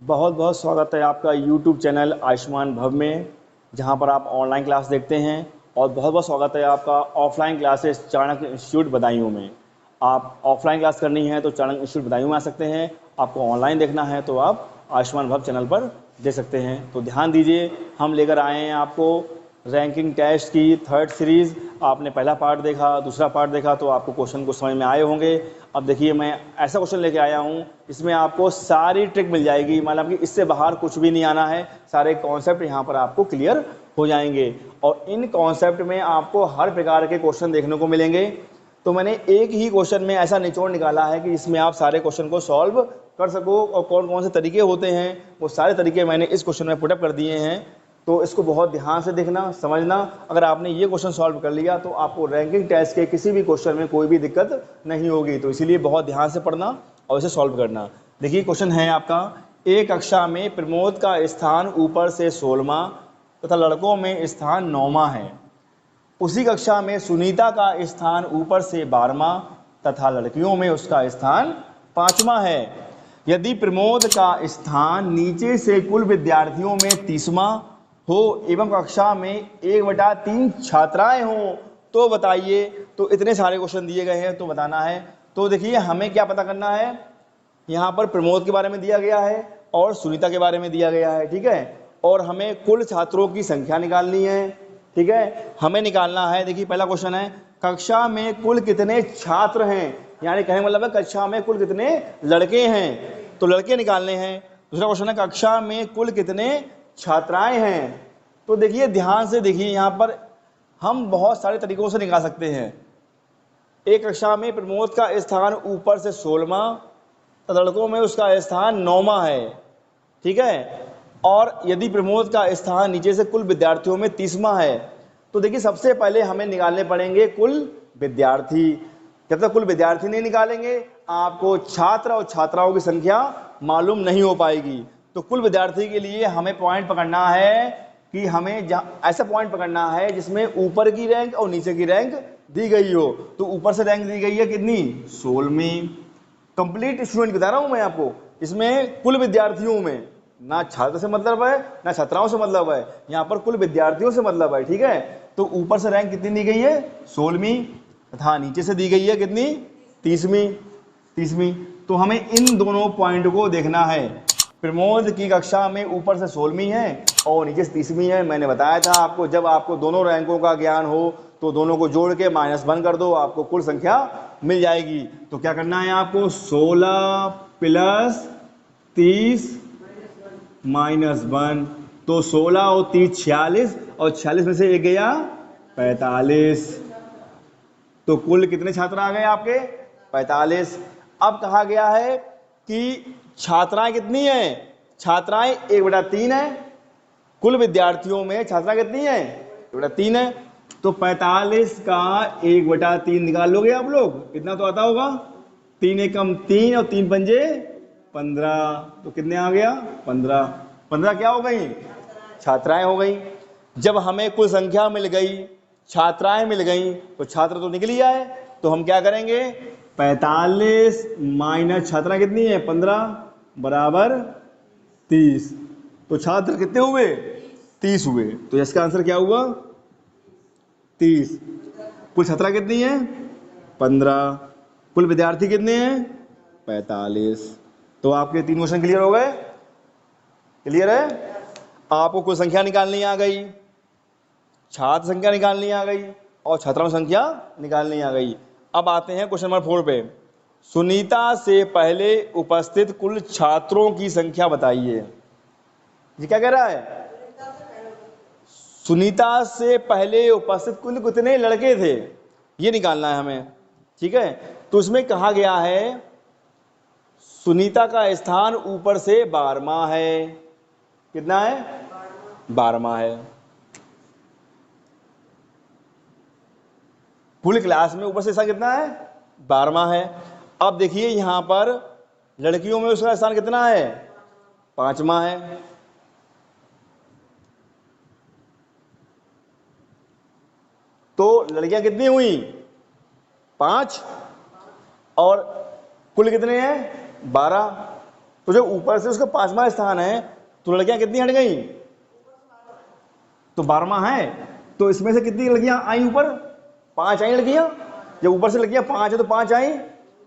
बहुत बहुत स्वागत है आपका YouTube चैनल आयुष्मान भव में, जहां पर आप ऑनलाइन क्लास देखते हैं। और बहुत बहुत स्वागत है आपका offline classes Chanakya institute Badaun में। आप ऑफलाइन क्लास करनी है तो चाणक्य इंस्टीट्यूट बदायूं में आ सकते हैं। आपको ऑनलाइन देखना है तो आप आयुष्मान भव चैनल पर देख सकते हैं। तो ध्यान दीजिए, हम लेकर आए हैं आपको रैंकिंग टेस्ट की थर्ड सीरीज़। आपने पहला पार्ट देखा, दूसरा पार्ट देखा तो आपको क्वेश्चन को समझ में आए होंगे। अब देखिए, मैं ऐसा क्वेश्चन लेके आया हूँ, इसमें आपको सारी ट्रिक मिल जाएगी। मतलब कि इससे बाहर कुछ भी नहीं आना है, सारे कॉन्सेप्ट यहाँ पर आपको क्लियर हो जाएंगे। और इन कॉन्सेप्ट में आपको हर प्रकार के क्वेश्चन देखने को मिलेंगे। तो मैंने एक ही क्वेश्चन में ऐसा निचोड़ निकाला है कि इसमें आप सारे क्वेश्चन को सॉल्व कर सको। और कौन कौन से तरीके होते हैं वो सारे तरीके मैंने इस क्वेश्चन में पुटअप कर दिए हैं। तो इसको बहुत ध्यान से देखना, समझना। अगर आपने ये क्वेश्चन सॉल्व कर लिया तो आपको रैंकिंग टेस्ट के किसी भी क्वेश्चन में कोई भी दिक्कत नहीं होगी। तो इसीलिए बहुत ध्यान से पढ़ना और इसे सॉल्व करना। देखिए, क्वेश्चन है आपका, एक कक्षा में प्रमोद का स्थान ऊपर से 16वां तथा लड़कों में स्थान 9वां है। उसी कक्षा में सुनीता का स्थान ऊपर से 12वां तथा लड़कियों में उसका स्थान 5वां है। यदि प्रमोद का स्थान नीचे से कुल विद्यार्थियों में 30वां हो एवं कक्षा में 1/3 छात्राएं हों तो बताइए। तो इतने सारे क्वेश्चन दिए गए हैं तो बताना है। तो देखिए, हमें क्या पता करना है, यहाँ पर प्रमोद के बारे में दिया गया है और सुनीता के बारे में दिया गया है, ठीक है। और हमें कुल छात्रों की संख्या निकालनी है, ठीक है। हमें निकालना है, देखिए पहला क्वेश्चन है, कक्षा में कुल कितने छात्र हैं। यानी कहने का मतलब है कक्षा में कुल कितने लड़के हैं, तो लड़के निकालने हैं। दूसरा क्वेश्चन है, कक्षा में कुल कितने छात्राएं हैं। तो देखिए ध्यान से देखिए, यहाँ पर हम बहुत सारे तरीकों से निकाल सकते हैं। एक कक्षा में प्रमोद का स्थान ऊपर से 16वां, लड़कों में उसका स्थान 9वां है, ठीक है। और यदि प्रमोद का स्थान नीचे से कुल विद्यार्थियों में 30वां है, तो देखिए सबसे पहले हमें निकालने पड़ेंगे कुल विद्यार्थी। जब तक कुल विद्यार्थी नहीं निकालेंगे आपको छात्र और छात्राओं की संख्या मालूम नहीं हो पाएगी। तो कुल विद्यार्थी के लिए हमें पॉइंट पकड़ना है कि हमें ऐसा पॉइंट पकड़ना है जिसमें ऊपर की रैंक और नीचे की रैंक दी गई हो। तो ऊपर से रैंक दी गई है कितनी, 16वीं। कंप्लीट स्टूडेंट बता रहा हूं मैं आपको, इसमें कुल विद्यार्थियों में ना छात्र से मतलब है ना छात्राओं से मतलब है, यहाँ पर कुल विद्यार्थियों से मतलब है, ठीक है। तो ऊपर से रैंक कितनी दी गई है, 16वीं, तथा नीचे से दी गई है कितनी, 30वीं। तो हमें इन दोनों पॉइंट को देखना है। प्रमोद की कक्षा में ऊपर से 16वीं है और नीचे से 30वीं है। मैंने बताया था आपको, जब आपको दोनों रैंकों का ज्ञान हो तो दोनों को जोड़ के -1 कर दो, आपको कुल संख्या मिल जाएगी। तो क्या करना है आपको, 16 + 30 -1। तो 16 और 30 46, और 46 में से एक गया 45। तो कुल कितने छात्र आ गए आपके, 45। अब कहा गया है कि छात्राएं कितनी हैं, छात्राएं 1/3 है। कुल विद्यार्थियों में छात्रा कितनी है, 1/3 है। तो 45 का 1/3 निकाल लोगे आप लोग, कितना तो आता होगा, 3 एकम 3 और 3 पंजे 15। तो कितने आ गया, 15। 15 क्या हो गई, छात्राएं हो गई। जब हमें कुल संख्या मिल गई, छात्राएं मिल गई, तो छात्र तो निकल ही आए। तो हम क्या करेंगे, 45 माइनस छात्रा कितनी है, 15 बराबर 30। तो छात्र कितने हुए, 30 हुए। तो इसका आंसर क्या हुआ, 30। कुल छात्रा कितनी है, 15। कुल विद्यार्थी कितने हैं, 45। तो आपके 3 क्वेश्चन क्लियर हो गए, क्लियर है। आपको कुल संख्या निकालनी आ गई, छात्र संख्या निकालनी आ गई और छात्राओं संख्या निकालनी आ गई। अब आते हैं क्वेश्चन नंबर 4 पे। सुनीता से पहले उपस्थित कुल छात्रों की संख्या बताइए। ये क्या कह रहा है, सुनीता से पहले उपस्थित कुल कितने लड़के थे, ये निकालना है हमें, ठीक है। तो उसमें कहा गया है सुनीता का स्थान ऊपर से 12वां है। कितना है, 12वां है। पूरी क्लास में ऊपर से स्थान कितना है, 12वां है। अब देखिए यहां पर लड़कियों में उसका स्थान कितना है, 5वां है। तो लड़कियां कितनी हुई, 5, और कुल कितने हैं, 12। तो जब ऊपर से उसका 5वां स्थान है तो लड़कियां कितनी हट गई? तो 12वां है, तो इसमें से कितनी लड़कियां आई ऊपर? 5 आई लड़कियां। जब ऊपर से लड़कियां 5 है तो 5 आई,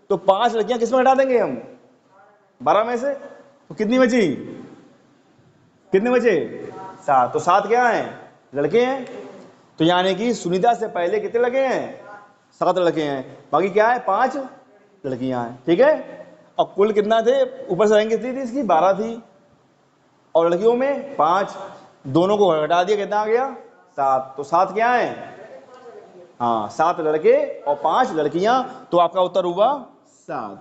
तो 5 लड़कियां किस में हटा देंगे हम? 12 में से। तो कितनी बची? कितने बचे? 7। तो 7 क्या है? लड़के हैं। तो यानी कि सुनीता से पहले कितने लड़के हैं? 7 लड़के हैं, बाकी क्या है? 5 लड़कियां हैं। ठीक है। अब कुल कितना थे? ऊपर से रैंक कितनी थी इसकी? 12 थी, और लड़कियों में 5, दोनों को घटा दिया, कितना आ गया? 7। तो 7 क्या है? हाँ, 7 लड़के और 5 लड़कियां, तो आपका उत्तर हुआ 7।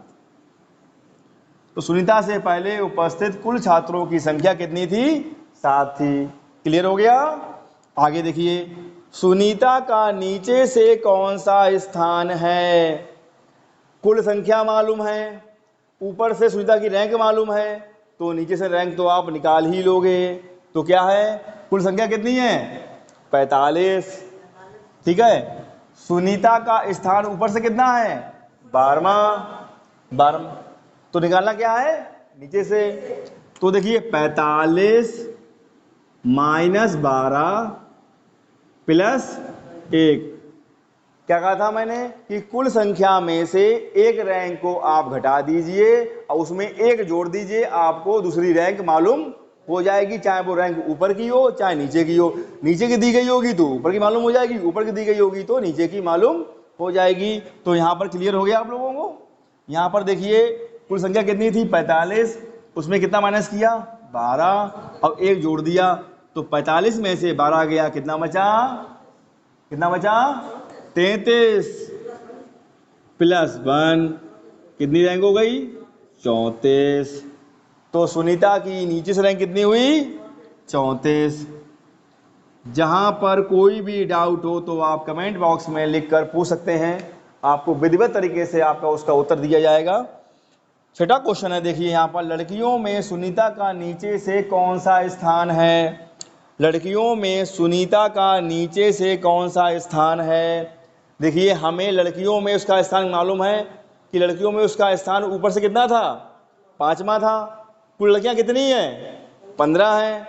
तो सुनीता से पहले उपस्थित कुल छात्रों की संख्या कितनी थी? 7 थी। क्लियर हो गया? आगे देखिए, सुनीता का नीचे से कौन सा स्थान है? कुल संख्या मालूम है, ऊपर से सुनीता की रैंक मालूम है, तो नीचे से रैंक तो आप निकाल ही लोगे। तो क्या है? कुल संख्या कितनी है? 45। ठीक है। सुनीता का स्थान ऊपर से कितना है? 12वां। तो निकालना क्या है? नीचे से। तो देखिए 45 माइनस 12 प्लस 1। क्या कहा था मैंने? कि कुल संख्या में से एक रैंक को आप घटा दीजिए और उसमें 1 जोड़ दीजिए, आपको दूसरी रैंक मालूम हो जाएगी, चाहे वो रैंक ऊपर की हो चाहे नीचे की हो। नीचे की दी गई होगी तो ऊपर की मालूम हो जाएगी, ऊपर की दी गई होगी तो नीचे की मालूम हो जाएगी। तो यहाँ पर क्लियर हो गया आप लोगों को? यहाँ पर देखिए कुल संख्या कितनी थी? 45, उसमें कितना माइनस किया? 12, और 1 जोड़ दिया, तो 45 में से 12 गया, कितना बचा? कितना बचा? 33 प्लस 1, कितनी रैंक हो गई? 34। तो सुनीता की नीचे से रैंक कितनी हुई? 34। जहां पर कोई भी डाउट हो तो आप कमेंट बॉक्स में लिखकर पूछ सकते हैं, आपको विधिवत तरीके से आपका उसका उत्तर दिया जाएगा। छठा क्वेश्चन है, देखिए यहाँ पर, लड़कियों में सुनीता का नीचे से कौन सा स्थान है? लड़कियों में सुनीता का नीचे से कौन सा स्थान है? देखिए हमें लड़कियों में उसका स्थान मालूम है कि लड़कियों में उसका स्थान ऊपर से कितना था? 5वां था। कुल लड़कियां कितनी हैं? 15 हैं।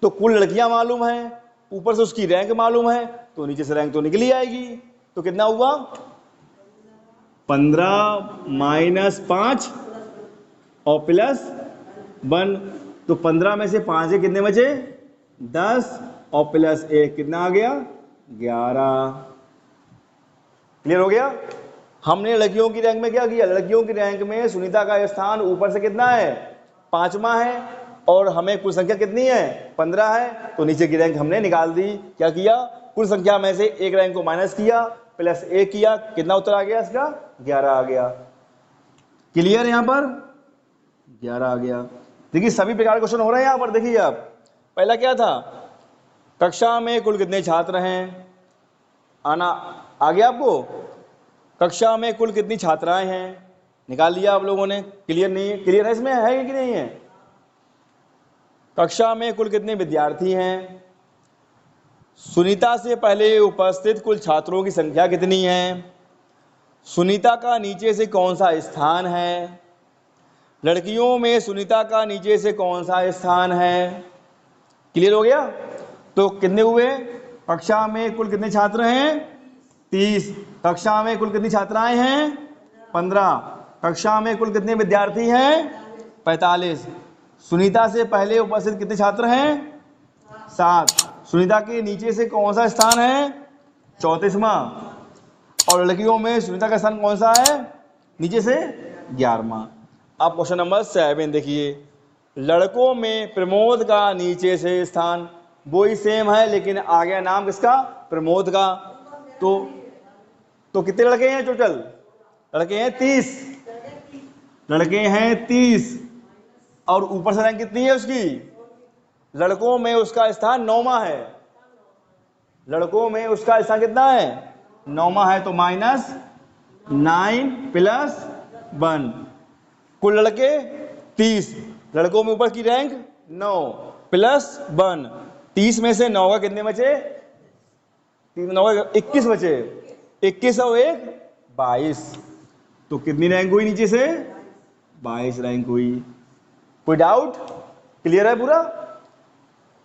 तो कुल लड़कियां मालूम है, ऊपर से उसकी रैंक मालूम है, तो नीचे से रैंक तो निकल ही आएगी। तो कितना हुआ? 15 माइनस 5 और प्लस 1। तो 15 में से 5 कितने बचे? 10, और प्लस 1 कितना आ गया? 11। क्लियर हो गया? हमने लड़कियों की रैंक में क्या किया? लड़कियों की रैंक में सुनीता का स्थान ऊपर से कितना है? 5वां है, और हमें कुल संख्या कितनी है? 15 है, तो नीचे की रैंक हमने निकाल दी। क्या किया? कुल संख्या में से एक रैंक को माइनस किया, प्लस 1 किया, कितना उत्तर आ गया इसका? 11 आ गया। क्लियर? यहां पर 11 आ गया। देखिए सभी प्रकार के क्वेश्चन हो रहे हैं यहां पर। देखिए आप, पहला क्या था? कक्षा में कुल कितने छात्र हैं? आना आ गया आपको? कक्षा में कुल कितनी छात्राएं हैं? निकाल लिया आप लोगों ने। क्लियर नहीं है? क्लियर है इसमें? है कि नहीं है? कक्षा में कुल कितने विद्यार्थी हैं? सुनीता से पहले उपस्थित कुल छात्रों की संख्या कितनी है? सुनीता का नीचे से कौन सा स्थान है? लड़कियों में सुनीता का नीचे से कौन सा स्थान है? क्लियर हो गया? तो कितने हुए? कक्षा में कुल कितने छात्र हैं? 30। कक्षा में कुल कितनी छात्राएं हैं? 15। कक्षा में कुल कितने विद्यार्थी हैं? 45। सुनीता से पहले उपस्थित कितने छात्र हैं? 7। सुनीता के नीचे से कौन सा स्थान है? 34वां। और लड़कियों में सुनीता का स्थान कौन सा है? नीचे से 11वां। अब क्वेश्चन नंबर 7 देखिए, लड़कों में प्रमोद का नीचे से स्थान, वो ही सेम है लेकिन आ गया नाम किसका? प्रमोद का। तो कितने लड़के हैं टोटल? लड़के हैं 30। लड़के हैं 30, और ऊपर से रैंक कितनी है उसकी? लड़कों में उसका स्थान 9वां है। लड़कों में उसका स्थान कितना है? 9वां है, तो माइनस 9 प्लस 1। कुल लड़के 30, लड़कों में ऊपर की रैंक 9 प्लस 1। 30 में से 9 का कितने बचे? 9 21 बचे। 21 और 1 22। तो कितनी रैंक हुई नीचे से? 22 रैंक हुई। कोई डाउट? क्लियर है पूरा?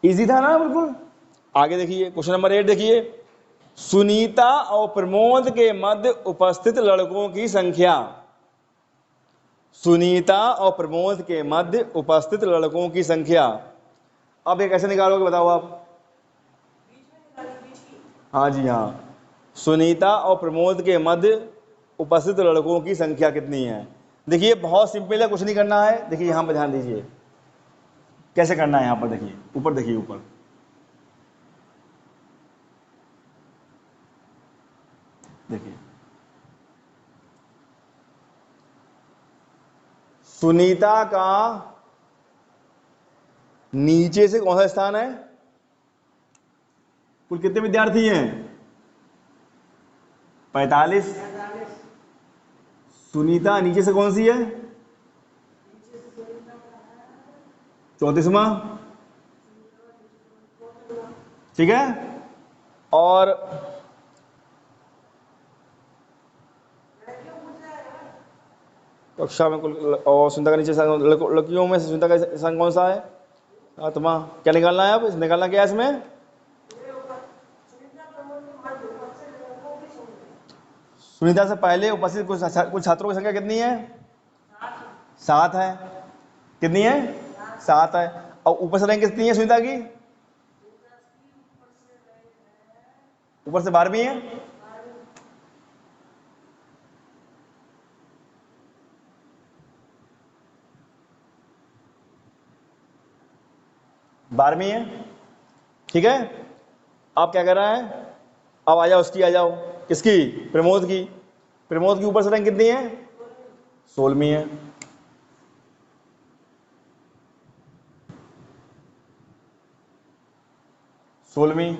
इजी था ना बिल्कुल। आगे देखिए क्वेश्चन नंबर 8 देखिए, सुनीता और प्रमोद के मध्य उपस्थित लड़कों की संख्या। सुनीता और प्रमोद के मध्य उपस्थित लड़कों की संख्या। अब ये कैसे निकालोगे बताओ आप? हाँ जी हाँ, सुनीता और प्रमोद के मध्य उपस्थित लड़कों की संख्या कितनी है? देखिए बहुत सिंपल है, कुछ नहीं करना है। देखिए यहां पर ध्यान दीजिए कैसे करना है। यहां पर देखिए, ऊपर देखिए, ऊपर देखिए, सुनीता का नीचे से कौन सा स्थान है? कुल कितने विद्यार्थी हैं? 45। सुनीता नीचे से कौन सी है? 34वां। ठीक है। और कक्षा में कुल, और सुनीता का नीचे लड़कियों में सुनीता का स्थान कौन सा है? आत्मा। क्या निकालना है? अब निकालना क्या है इसमें? सुनीता से पहले उपस्थित कुछ छात्रों की संख्या कितनी है? 7 है। कितनी है? 7 है। और ऊपर से रैंक कितनी है सुनीता की? ऊपर से 12वीं है। बारहवीं है। ठीक है। अब क्या कर रहा है? अब आ जाओ उसकी, आ जाओ किसकी? प्रमोद की। प्रमोद की ऊपर से रैंक कितनी है? 16वीं है। 16वीं।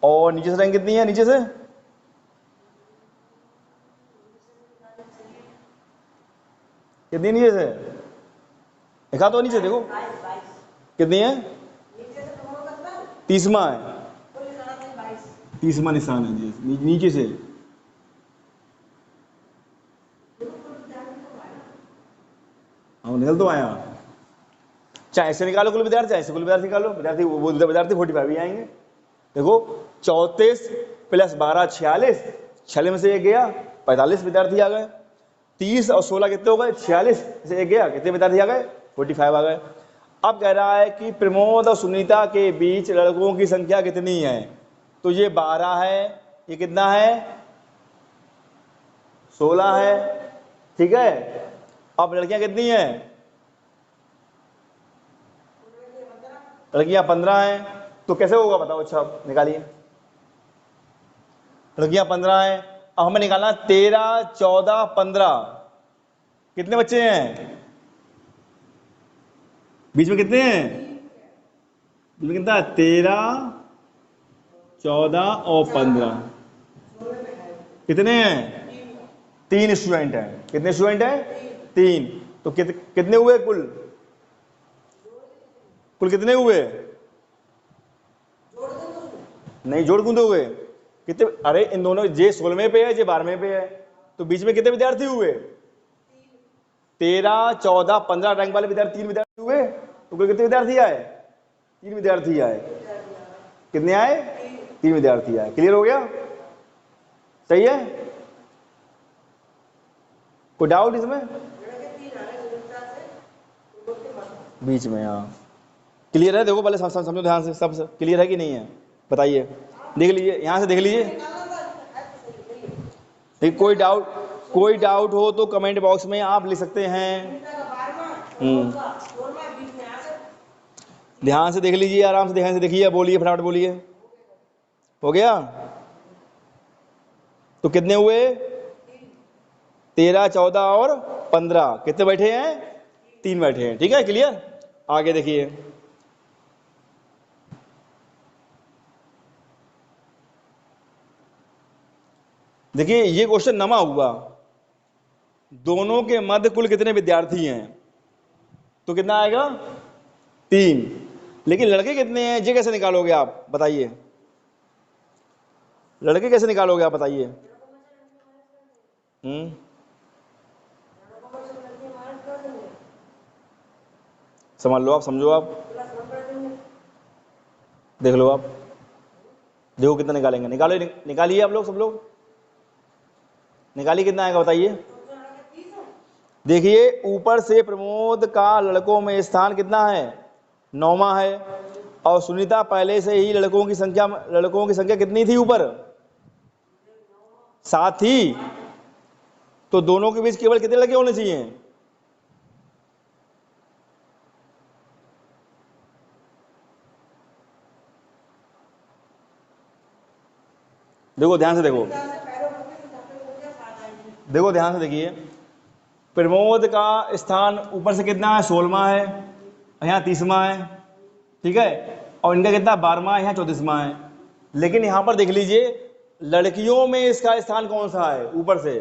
और नीचे से रैंक कितनी है? नीचे से कितनी? नीचे से लिखा तो नीचे देखो कितनी है? 30वां है। 30वां निशान है जी, नीचे से। हाँ निकल तो आया। चाहे ऐसे निकालो कुल विद्यार्थी, चाहे ऐसे कुल विद्यार्थी निकालो। विद्यार्थी वो विद्यार्थी 45 ही आएंगे। देखो 34 प्लस 12 46, 46 में से एक गया, 45 विद्यार्थी आ गए। 30 और 16 कितने हो गए? 46 से एक गया, कितने विद्यार्थी आ गए? 45 आ गए। अब कह रहा है कि प्रमोद और सुनीता के बीच लड़कों की संख्या कितनी है? तो ये 12 है, ये कितना है? 16 है। ठीक है। अब लड़कियां कितनी हैं? लड़कियां 15 हैं। तो कैसे होगा बताओ? अच्छा निकालिए। लड़कियां 15 हैं। अब हमें निकालना 13 14 15। कितने बच्चे हैं बीच में? कितने हैं बीच में? कितना? 13 14 और 15। कितने हैं? 3 स्टूडेंट हैं। कितने स्टूडेंट हैं? 3। तो कितने हुए कुल? कुल कितने हुए? नहीं जोड़ क्यों दोगे? कितने? अरे इन दोनों, जे 16वें पे है, जे 12वें पे है, तो बीच में कितने विद्यार्थी हुए? 13 14 15 रैंक वाले विद्यार्थी 3 विद्यार्थी हुए। तो कुल कितने विद्यार्थी आए? 3 विद्यार्थी आए। कितने आए? 3 विद्यार्थी आए। क्लियर हो गया? सही है। कोई डाउट इसमें? बीच में, हाँ क्लियर है। देखो पहले समझो ध्यान से, सब क्लियर है कि नहीं है बताइए। देख लीजिए, यहां से देख लीजिए। देखिए कोई डाउट हो तो कमेंट बॉक्स में आप लिख सकते हैं। ध्यान से देख लीजिए, आराम से ध्यान से देखिए, बोलिए फटाफट बोलिए। हो गया? तो कितने हुए? 13 14 और 15। कितने बैठे हैं? 3 बैठे हैं। ठीक है, क्लियर। आगे देखिए, देखिए ये क्वेश्चन नमा हुआ। दोनों के मध्य कुल कितने विद्यार्थी हैं? तो कितना आएगा? 3। लेकिन लड़के कितने हैं, ये कैसे निकालोगे आप बताइए? लड़के कैसे निकालोगे आप बताइए? हम्म समझ लो आप, समझो आप, देख लो आप, देखो कितना निकालेंगे, निकालो, निकालिए आप लोग, सब लोग निकालिए, कितना आएगा बताइए। देखिए ऊपर से प्रमोद का लड़कों में स्थान कितना है, 9वां है, और सुनीता पहले से ही लड़कों की संख्या कितनी थी ऊपर, 7 थी, तो दोनों के बीच केवल कितने लड़के होने चाहिए, देखो ध्यान से देखो, देखो ध्यान से देखिए, प्रमोद का स्थान ऊपर से कितना है, 16वां है, यहाँ 30वां है, ठीक है, और इनका कितना 12वां है, यहाँ 34वां है। लेकिन यहां पर देख लीजिए लड़कियों में इसका स्थान कौन सा है ऊपर से,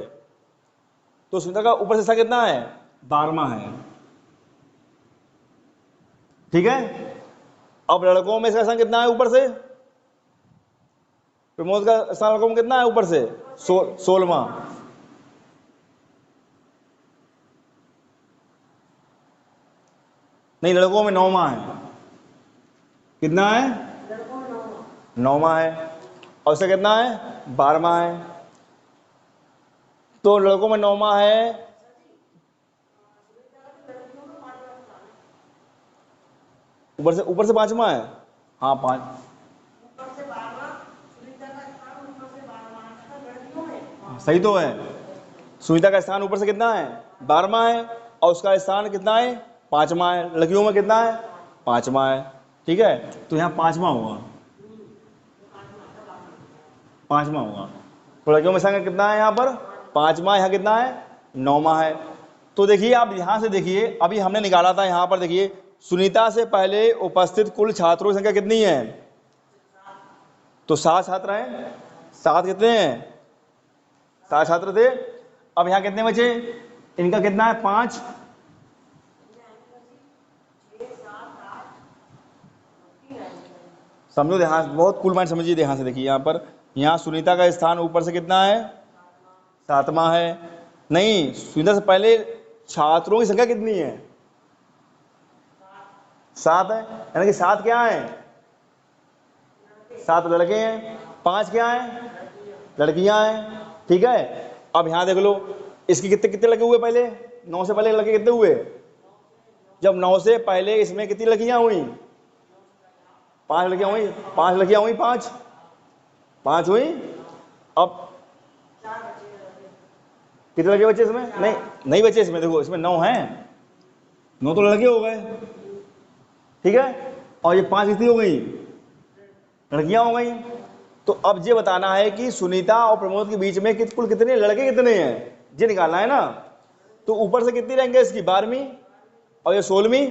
तो सुनीता का ऊपर से स्थान कितना है, 12वां है, ठीक है। अब लड़कों में इसका स्थान कितना है ऊपर से, प्रमोद का स्थान लड़कों में कितना है ऊपर से, 16वां, नहीं लड़कों में 9वां है, कितना है, 9वां है, और इसका कितना है, 12वां है, तो लड़कों में 9वां है, ऊपर से 5वां है, हाँ 5, सही तो है, सुनीता का स्थान ऊपर से कितना है, 12वां है, और उसका स्थान कितना है, 5वां है, लड़कियों में कितना है, 5वां है, ठीक है, तो यहाँ 5वां होगा, 5वां होगा, तो लड़कियों में स्थान कितना है यहाँ पर, 5वां, यहाँ कितना है, 9वां है। तो देखिए आप यहाँ से देखिए, अभी हमने निकाला था यहाँ पर, देखिए सुनीता से पहले उपस्थित कुल छात्रों की संख्या कितनी है, तो 7 छात्र हैं, 7 कितने हैं, 7 छात्र थे, अब यहाँ कितने बचे, इनका कितना है, 5, समझो ध्यान, बहुत कूल माइंड समझिए ध्यान से देखिए, यहाँ पर यहाँ सुनीता का स्थान ऊपर से कितना है, 7वां है, नहीं सुनीता से पहले छात्रों की संख्या कितनी है, 7 है, यानी कि 7 क्या है, 7 लड़के हैं, 5 क्या है, लड़कियां हैं, ठीक है। अब यहाँ देख लो इसके कितने कितने लगे हुए, पहले 9 से पहले लड़के कितने हुए, जब 9 से पहले इसमें कितनी लड़कियां हुई, 5 लड़कियां हुई, 5 लड़कियां हुई, 5 हुई, अब कितने लड़के बचे इसमें, नहीं बचे इसमें, देखो इसमें 9 हैं, 9 तो लड़के हो गए, ठीक है, और ये 5 कितनी हो गई, लड़कियां हो गई। तो अब ये बताना है कि सुनीता और प्रमोद के बीच में कुल कितने लड़के कितने हैं, ये निकालना है ना। तो ऊपर से कितनी रैंक है इसकी, 12वीं, और ये 16वीं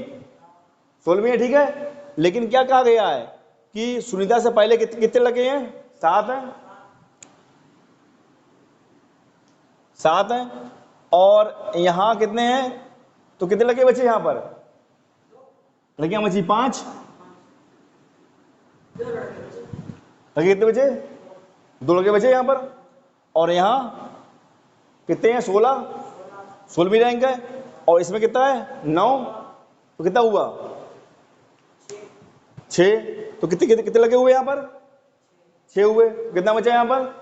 है, ठीक है। लेकिन क्या कहा गया है कि सुनीता से पहले कितने लगे हैं, 7 हैं, 7 हैं, और यहां कितने हैं, तो कितने लगे बचे यहां पर, लड़कियां बची 5, लड़के कितने बचे, 2 लड़के बचे यहां पर, और यहां कितने हैं, 16वीं रैंक है, और इसमें कितना है, 9, तो कितना हुआ, 6, तो कितने कितने कितने लगे हुए यहां पर, 6 हुए, कितना बचा यहां पर,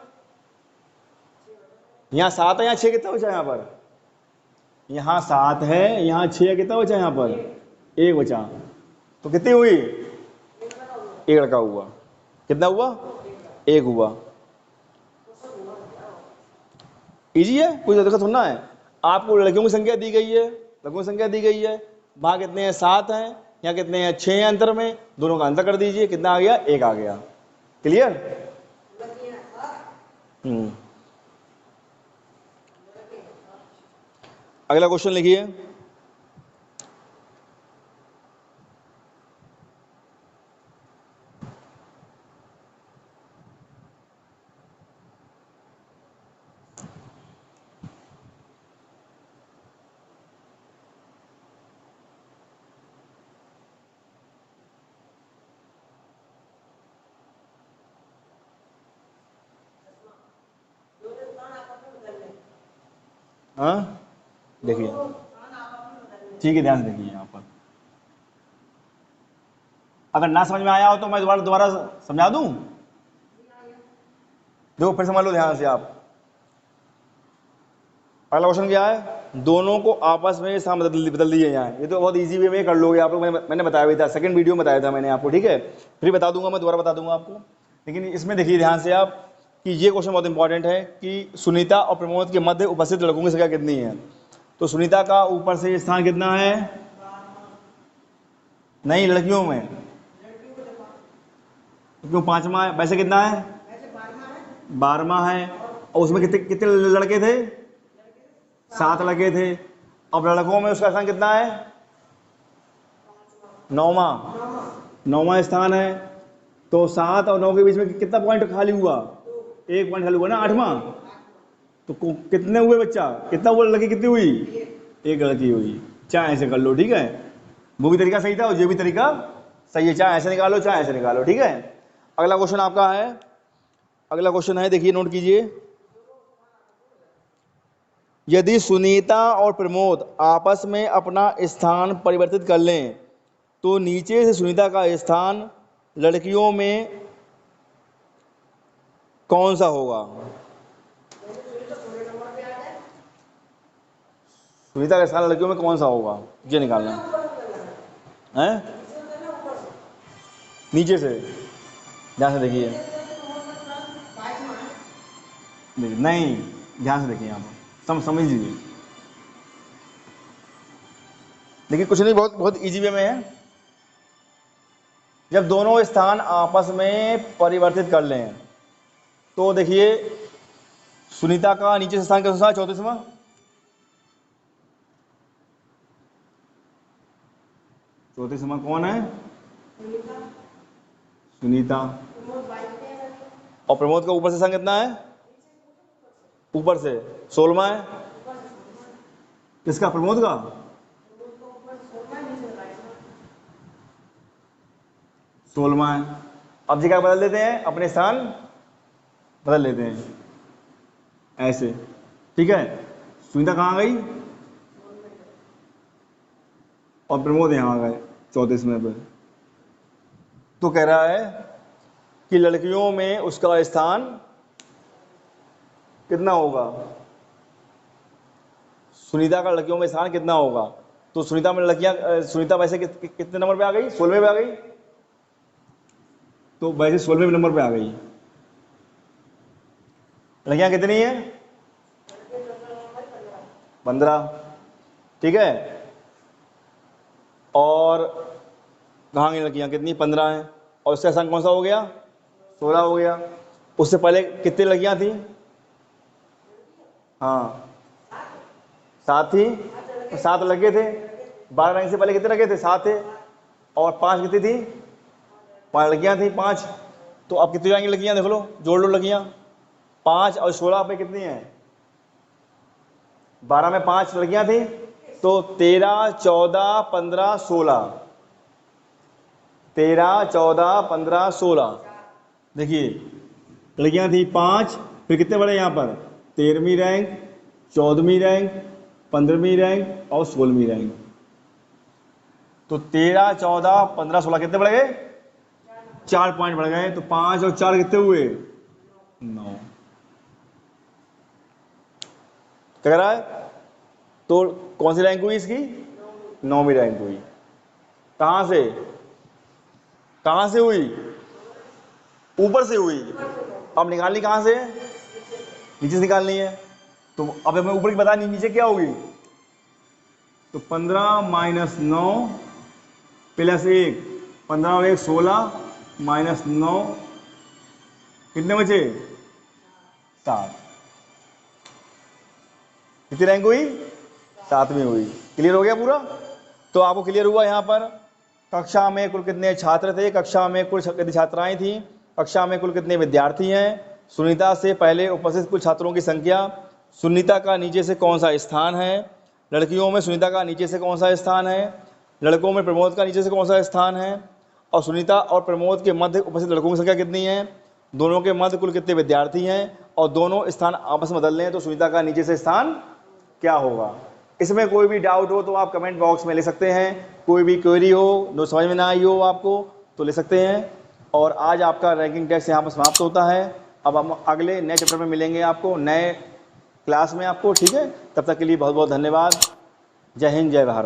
यहाँ 7 है, यहाँ 6, कितना बचा यहां पर, यहाँ 7 है, यहाँ 6 है, कितना बचा यहां पर, 1 बचा, तो कितनी हुई, 1 लड़का हुआ, कितना हुआ, 1 हुआ। इजी है, कोई ज्यादा थोड़ा है, आपको लड़कियों की संख्या दी गई है, लड़कों की संख्या दी गई है, वहां कितने हैं, 7 हैं, यहाँ कितने हैं, 6 हैं, अंतर में दोनों का अंतर कर दीजिए, कितना आ गया, 1 आ गया, क्लियर। अगला क्वेश्चन लिखिए, हाँ देखिए, ठीक है ध्यान से देखिए यहाँ पर, अगर ना समझ में आया हो तो मैं दोबारा दोबारा समझा दूं। देखो फिर समझ लो ध्यान से आप। अगला क्वेश्चन क्या है, दोनों को आपस में स्थान बदल दिए जाए। ये तो बहुत इजी वे में कर लोगे आप लोग, मैंने बताया भी था, सेकंड वीडियो में बताया था मैंने आपको, ठीक है। फिर बता दूंगा, मैं दोबारा बता दूंगा आपको। लेकिन इसमें देखिए ध्यान से आप कि ये क्वेश्चन बहुत इंपॉर्टेंट है कि सुनीता और प्रमोद के मध्य उपस्थित लड़कों की संख्या कितनी है। तो सुनीता का ऊपर से स्थान कितना है, नहीं लड़कियों में, क्यों पांचवा है, वैसे कितना है, 12वां है। और उसमें कितने कितने लड़के थे, 7 लड़के थे। अब लड़कों में उसका स्थान कितना है, 9वां स्थान है। तो 7 और 9 के बीच में कितना पॉइंट खाली हुआ, 1 पॉइंट खाली हुआ ना, 8वां। तो कितने हुए बच्चा, कितना वो लड़की कितनी हुई, 1 लड़की हुई। चाहे ऐसे कर लो, ठीक है, वो भी तरीका सही था और ये भी तरीका सही है, चाहे ऐसे निकालो चाहे ऐसे निकालो, ठीक है। अगला क्वेश्चन आपका है, अगला क्वेश्चन है, देखिए नोट कीजिए। यदि सुनीता और प्रमोद आपस में अपना स्थान परिवर्तित कर लें तो नीचे से सुनीता का स्थान लड़कियों में कौन सा होगा। सुनीता का स्थान लड़कियों में कौन सा होगा, ये निकालना है। नीचे से ध्यान से देखिए, नहीं ध्यान से देखिए यहाँ पर, समझ लीजिए। देखिए कुछ नहीं, बहुत बहुत इजी वे में है। जब दोनों स्थान आपस में परिवर्तित कर लें तो देखिए सुनीता का नीचे से स्थान कैसा है, 34वां। कौन है, सुनीता। और प्रमोद का ऊपर से स्थान कितना है, ऊपर से 16वां है। किसका, प्रमोद का, 16वां है। अब जी क्या बदल देते हैं, अपने स्थान बदल लेते हैं ऐसे, ठीक है। सुनीता कहाँ गई और प्रमोद यहाँ गए 34वें पर। तो कह रहा है कि लड़कियों में उसका स्थान कितना होगा, सुनीता का लड़कियों में स्थान कितना होगा। तो सुनीता में लड़कियां, सुनीता वैसे कितने नंबर पे आ गई, 16वें पे आ गई। तो वैसे 16वें नंबर पे आ गई। लड़कियां कितनी है, 15, ठीक है। और कहाँ गई लड़कियां, कितनी, 15 है। और उसका स्थान कौन सा हो गया, 16 हो गया। उससे पहले कितनी लड़कियां थी, हाँ 7 थी, 7 लगे थे। 12 रैंक से पहले कितने लगे थे, 7 थे। और 5 कितनी थी, 5 लड़कियां थी, 5। तो अब कितनी जाएंगी लड़कियां, देख लो, जोड़ लो लड़कियां। 5 और 16 पे कितनी है, 12 में 5 लड़कियां थी, तो 13, 14, 15, 16, 13, 14, 15, 16। देखिए लड़कियां थी 5, फिर कितने बड़े यहाँ पर, 13वीं रैंक, 14वीं रैंक, 15वीं रैंक और 16वीं रैंक। तो 13, 14, 15, 16 कितने बढ़ गए, 4 पॉइंट बढ़ गए। तो 5 और 4 कितने हुए, 9। क्या कह रहा है, तो कौन सी रैंक हुई इसकी, 9वीं रैंक हुई। कहां से, कहां से हुई, ऊपर से हुई। अब निकालनी कहां से, नीचे से निकालनी है। तो अब हमें ऊपर की बता, नीचे क्या होगी। तो 15 माइनस 9 प्लस 1, 15 और 1 16 माइनस 9, कितने बचे, 7। कितनी रैंक हुई, 7वीं हुई। क्लियर हो गया पूरा। तो आपको क्लियर हुआ यहाँ पर कक्षा में कुल कितने छात्र थे, कक्षा में कुल कितनी छात्राएं थी, कक्षा में कुल कितने विद्यार्थी हैं, सुनीता से पहले उपस्थित कुल छात्रों की संख्या, सुनीता का नीचे से कौन सा स्थान है, लड़कियों में सुनीता का नीचे से कौन सा स्थान है, लड़कों में प्रमोद का नीचे से कौन सा स्थान है, और सुनीता और प्रमोद के मध्य उपस्थित लड़कों की संख्या कितनी है, दोनों के मध्य कुल कितने विद्यार्थी हैं, और दोनों स्थान आपस में बदल लें तो सुनीता का नीचे से स्थान क्या होगा। इसमें कोई भी डाउट हो तो आप कमेंट बॉक्स में ले सकते हैं, कोई भी क्वेरी हो, जो समझ में ना आई हो आपको तो ले सकते हैं। और आज आपका रैंकिंग टेस्ट यहाँ पर समाप्त होता है। अब हम अगले नए चैप्टर में मिलेंगे आपको नए क्लास में आपको, ठीक है। तब तक के लिए बहुत बहुत धन्यवाद। जय हिंद, जय भारत।